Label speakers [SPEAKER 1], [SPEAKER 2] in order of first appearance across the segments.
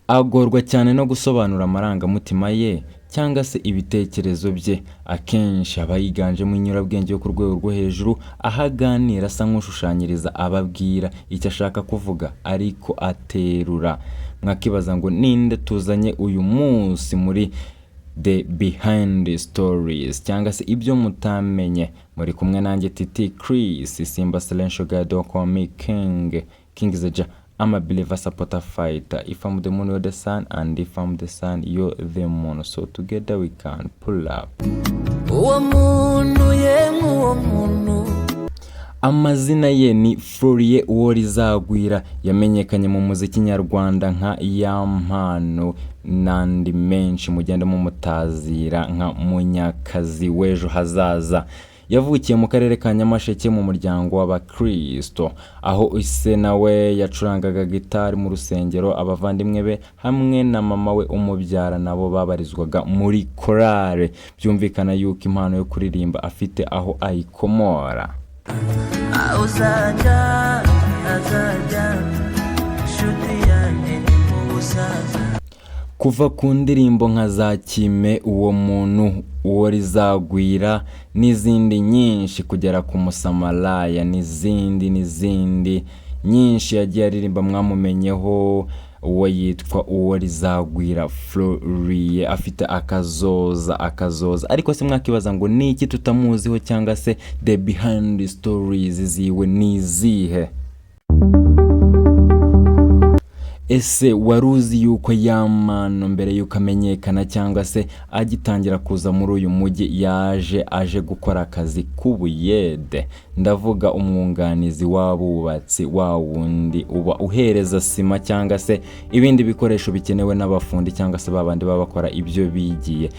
[SPEAKER 1] agorwa cyane no gusobanura amarangamutima ye cyangwa se ibitekerezo bye. Akenshi aba yiganjemo inyurabwenge yo ku rwego rwo hejuru, aho aganira asa nk'ushushanyiriza ababwira icyo ashaka kuvuga ariko aterura. Mwakibaza ngo ninde tuzanye uyu munsi muri The Behind the Stories cyangwa se ibyo mutamenye? Muri kumwe nanjye Titi Chris, Simba Silencio Gado Komi King Zeja. I'm a believer, supporter, fighter. If I'm the moon, you're the sun, and if I'm the sun, you're the moon. So together we can pull up. Amazina ye ni Florie Uworizagwira, yamenyekanye mu muziki nyarwanda nka Yampano n'andi menshi mugende mu mutazira nka Munyakazi w'ejo hazaza. Yavukiye mu karere ka Nyamasheke mu muryango w'Abakristo, aho ise nawe yacurangaga gitari mu rusengero. Abavandimwe be hamwe na mama we umubyara nabo babarizwaga muri korale. Byumvikana yuko impano yo kuririmba afite aho ayikomora. Kuva ku ndirimbo nka za Kime, Uwo muntu, Uworizagwira n'izindi nyinshi, kugera ku Musamalaya n'izindi nyinshi yagiye aririmba. Mwamumenyeho uwo yitwa Uworizagwira Florie, afite akazoza. Ariko se mwakibaza ngo ni iki tutamuziho cyangwa se the behind the stories ziwe nizihe? Ese waruzi yuko Yampano mbere yuko amenyekana cyangwa se agitangira kuza muri uyu mujyi aje gukora akazi k'ubuyede? Ndavuga umwunganizi w'abubatsi, wa wundi uba uhereza sima cyangwa se ibindi bikoresho bikenewe n'abafundi cyangwa se babandi baba bakora ibyo bigiye.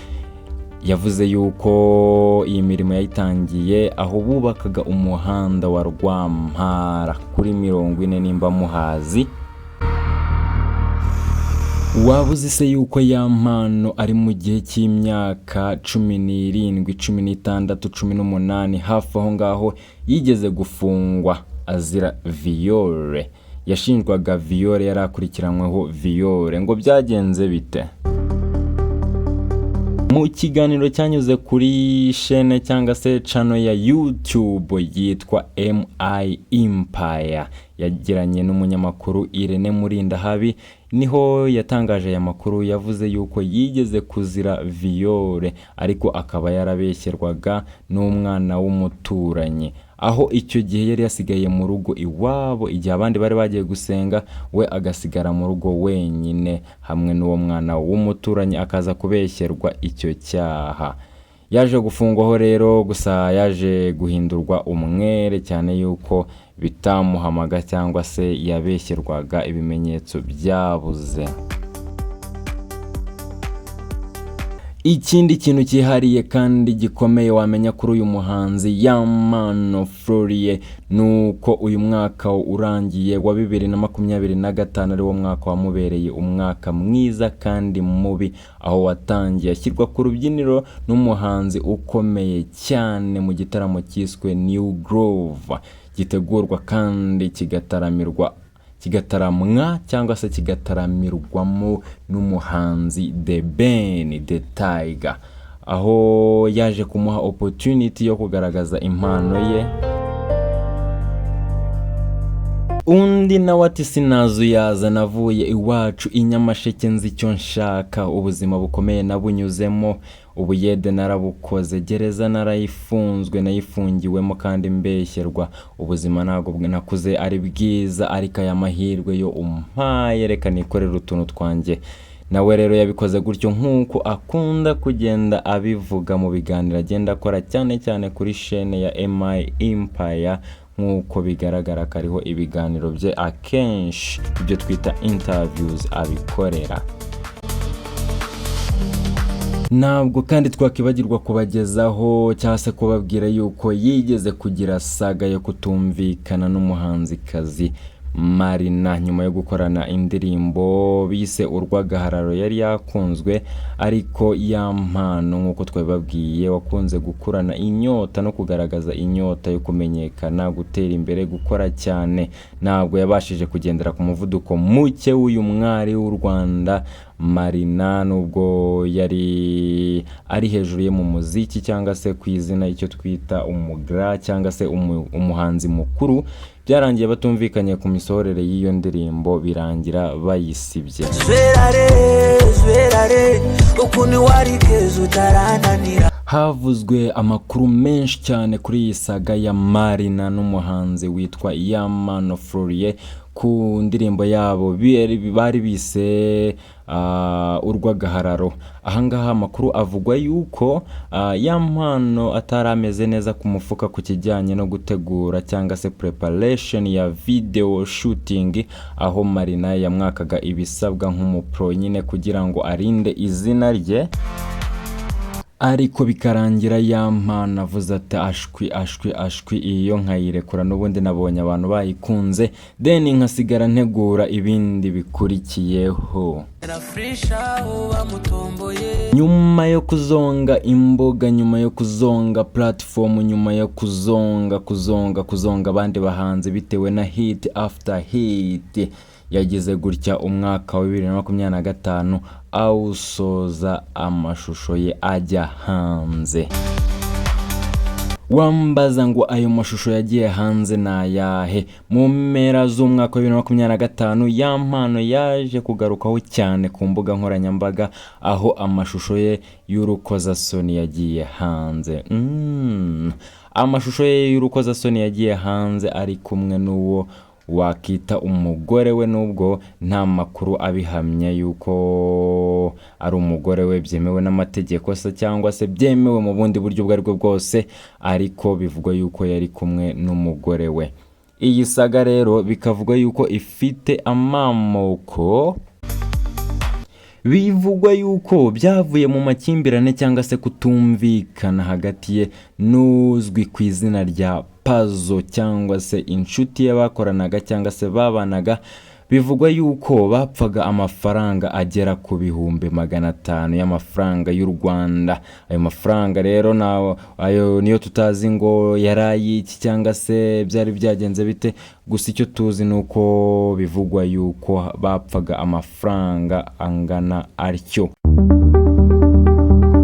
[SPEAKER 1] Yavuze yuko iyi mirimo yayitangiye aho bubakaga umuhanda wa Rwampara kuri 40 nimba muhazi. Wabuze se yuko Yampano ari mu gihe cy'imyaka 17, 16, 18 hafi aho ngaho yigeze gufungwa azira viole. Yashinjwaga viole, yarakurikiranyweho viole. Ngo byagenze bite? Mu kiganiro cyanyuze kuri chaîne cyangwa se channel ya YouTube yitwa MI Empire, yagiranye n'umunyamakuru Irene Murindahabi, niho yatangaje aya makuru. Yavuze yuko yigeze kuzira viole ariko akaba yarabeshyerwaga n'umwana w'umuturanyi, aho icyo gihe yari yasigaye mu rugo iwabo igihe abandi bari bagiye gusenga, we agasigara mu rugo wenyine hamwe n'uwo mwana w'umuturanyi, akaza kubeshyerwa icyo cyaha. Yaje gufungwaho rero, gusa yaje guhindurwa umwere cyane yuko bitamuhamaga cyangwa se yabeshyerwaga ibimenyetso byabuze. Ikindi kintu cyihariye kandi gikomeye wamenya kuri uyu muhanzi Yampano Florie nuko uyu mwaka urangiye wa 2025 ari wo mwaka wamubereye umwaka mwiza kandi mubi, aho watangiye ashyirwa ku rubyiniro n'umuhanzi ukomeye cyane mu gitaramo cyiswe New Groove, gitegurwa kandi kigataramwa cyangwa se kigataramirwamo n'umuhanzi The Ben The Tiger, aho yaje kumuha opportunity yo kugaragaza impano ye. Undi nawe ati sinazuyaza, navuye iwacu inyamasheke nzi icyo nshaka, ubuzima bukomeye nabunyuzemo, ubuyede narabukoze, gereza narayifunzwe nayifungiwemo kandi mbeshyerwa, ubuzima ntabwo nakuze ari bwiza ariko aya mahirwe yo umpaye reka nikorera utuntu twanjye. Nawe rero yabikoze gutyo nk'uko akunda kugenda abivuga mu biganiro agenda akora cyane kuri chaîne ya MI Empire, nk'uko bigaragara kariho ibiganiro bye akenshi ibyo twita interviews abikorera. Ntabwo kandi twakibagirwa kubagezaho cyangwa se kubabwira yuko yigeze kugira saga yo kutumvikana n'umuhanzikazi Marina nyuma yo gukorana indirimbo bise Urw'agahararo yari yakunzwe, ariko ya mpano nk'uko twabibabwiye wakunze gukurana inyota no kugaragaza inyota yo kumenyekana, gutera imbere, gukora cyane, ntabwo yabashije kugendera ku muvuduko muke w'uyu mwari w'u Rwanda Marina, nubwo yari ari hejuru ye mu muziki cyangwa se ku izina icyo twita umugra cyangwa se umuhanzi mukuru. Byarangiye batumvikanye ku misohorere y'iyo ndirimbo, birangira bayisibye. Havuzwe amakuru menshi cyane kuri iyi saga ya Marina n'umuhanzi witwa Yamano Florie ku ndirimbo yabo bari bise Urw'agahararo. Ahangaha amakuru avugwa yuko Yamano atarameze neza ku mufuka ku kijyanye no gutegura cyangwa se preparation ya video shooting, aho Marina yamwakaga ibisabwa nk'umupro nyine kugira ngo arinde izina rye, ariko bikarangira Yamano avuze ati ashwi iyo nkayirekura, n'ubundi nabonye abantu bayikunze, then nkasigara ntegura ibindi bikurikiyeho. Nyuma yo kuzonga imboga, nyuma yo kuzonga platform, nyuma yo kuzonga abandi bahanzi bitewe na hit after hit, yagize gutya umwaka wa 2025 awusoza amashusho ye ajya hanze. Wambaza ngo ayo mashusho yagiye hanze na yahe? Mu mpera z'umwaka wa 2025 Yamano yaje kugarukaho cyane ku mbuga nkoranyambaga, aho amashusho ye y'urukozasoni yagiye hanze. Amashusho ye y'urukozasoni yagiye hanze ari kumwe n'uwo wakita umugore we, nubwo nta makuru abihamya yuko ari umugore we byemewe n'amategeko se cyangwa se byemewe mu bundi buryo ubwo aribwo bwose, ariko bivugwa yuko yari kumwe n'umugore we. Iyi saga rero bikavugwa yuko ifite amamoko, bivugwa yuko byavuye mu makimbirane cyangwa se kutumvikana hagati ye n'uzwi ku izina rya Pazo cyangwa se inshuti y'abakoranaga cyangwa se babanaga. Bivugwa yuko bapfaga amafaranga agera ku 500,000 y'amafaranga y'u Rwanda. Ayo mafaranga rero ayo niyo tutazi ngo yarayi iki cyangwa se byari byagenze bite, gusa icyo tuzi nuko bivugwa yuko bapfaga amafaranga angana atyo.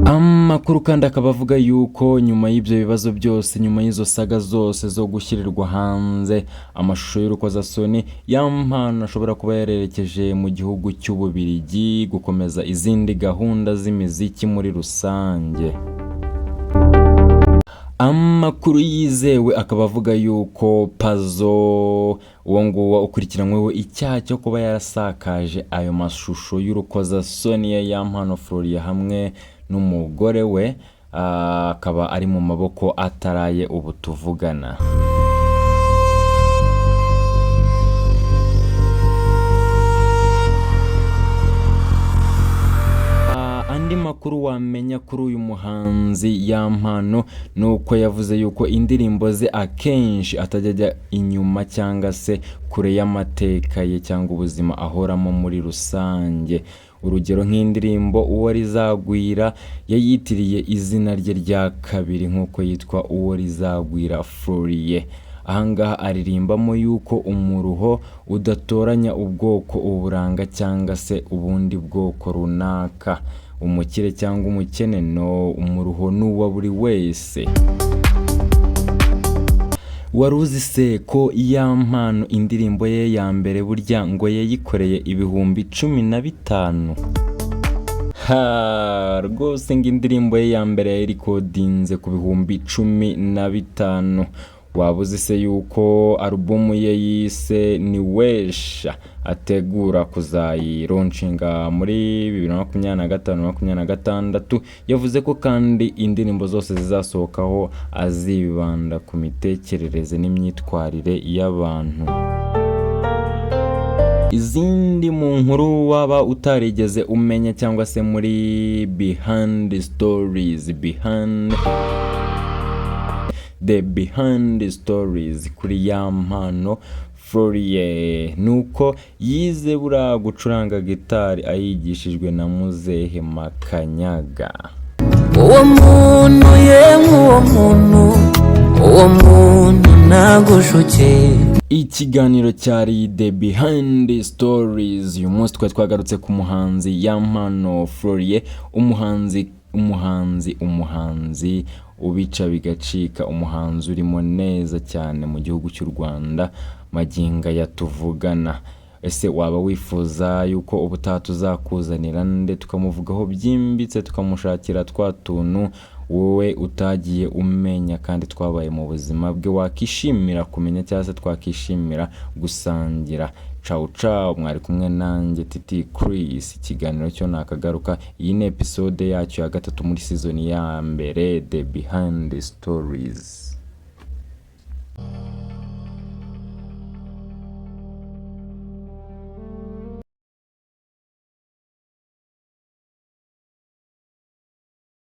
[SPEAKER 1] Amakuru kandi akaba avuga yuko nyuma y'ibyo bibazo byose, nyuma y'izo saga zose zo gushyirirwa hanze amashusho y'urukozasoni, Yamano ashobora kuba yarerekeje mu gihugu cy'Ububiligi gukomeza izindi gahunda z'imiziki muri rusange. Amakuru yizewe akaba avuga yuko Pazo uwo nguwo ukurikiranyweho icyaha cyo kuba yarasakaje ayo mashusho y'urukozasoni ya Yamano Florie hamwe n'umugore we, akaba ari mu maboko ataraye ubu tuvugana. Andi makuru wamenya kuri uyu muhanzi Yamano nuko yavuze yuko indirimbo ze akenshi atajya inyuma cyangwa se kure y'amateka ye cyangwa ubuzima ahoramo muri rusange. Urugero nk'indirimbo Uwo Rizagwira yayitiriye izina rye rya kabiri nk'uko yitwa Uwo Rizagwira Florie. Ahangaha aririmbamo yuko umuruho udatoranya ubwoko, uburanga cyangwa se ubundi bwoko runaka, umukire cyangwa umukene, no, umuruho n'uwa buri wese. Waruzi se ko Yamano indirimbo ye ya mbere burya ngo yayikoreye 15,000? Rwose ngo indirimbo ye ya mbere yayirikodinze ku 15,000. Wabuze se yuko alubumu ye yise Niwesha ategura kuzayironchinga muri 2025-2026. Yavuze ko kandi indirimbo zose zizasohokaho azibanda ku mitekerereze n'imyitwarire y'abantu. Izindi mu nkuru waba utarigeze umenya cyangwa se muri behind stories, behind the stories kuri Yamano Florie nuko yize buriya gucuranga gitari ayigishijwe na muzehe Makanyaga.
[SPEAKER 2] Uwo muntu nagushuke.
[SPEAKER 1] Ikiganiro cyari The Behind Stories. Uyu munsi twari twagarutse ku muhanzi Yampano Florie, umuhanzi ubica bigacika, umuhanzi urimo neza cyane mu gihugu cy'u Rwanda maginga yatuvugana. Ese waba wifuza yuko ubutaha tuzakuzanira nde tukamuvugaho byimbitse, tukamushakira twa tuntu wowe utagiye umenya kandi twabaye mu buzima bwe wakishimira kumenya, cyangwa se twakishimira gusangira. Ciao mwari kumwe nanjye Titi Chris. Ikiganiro cyo nakagaruka. Iyi ni episode yacu ya 3 muri season ya mbere, The Behind Stories.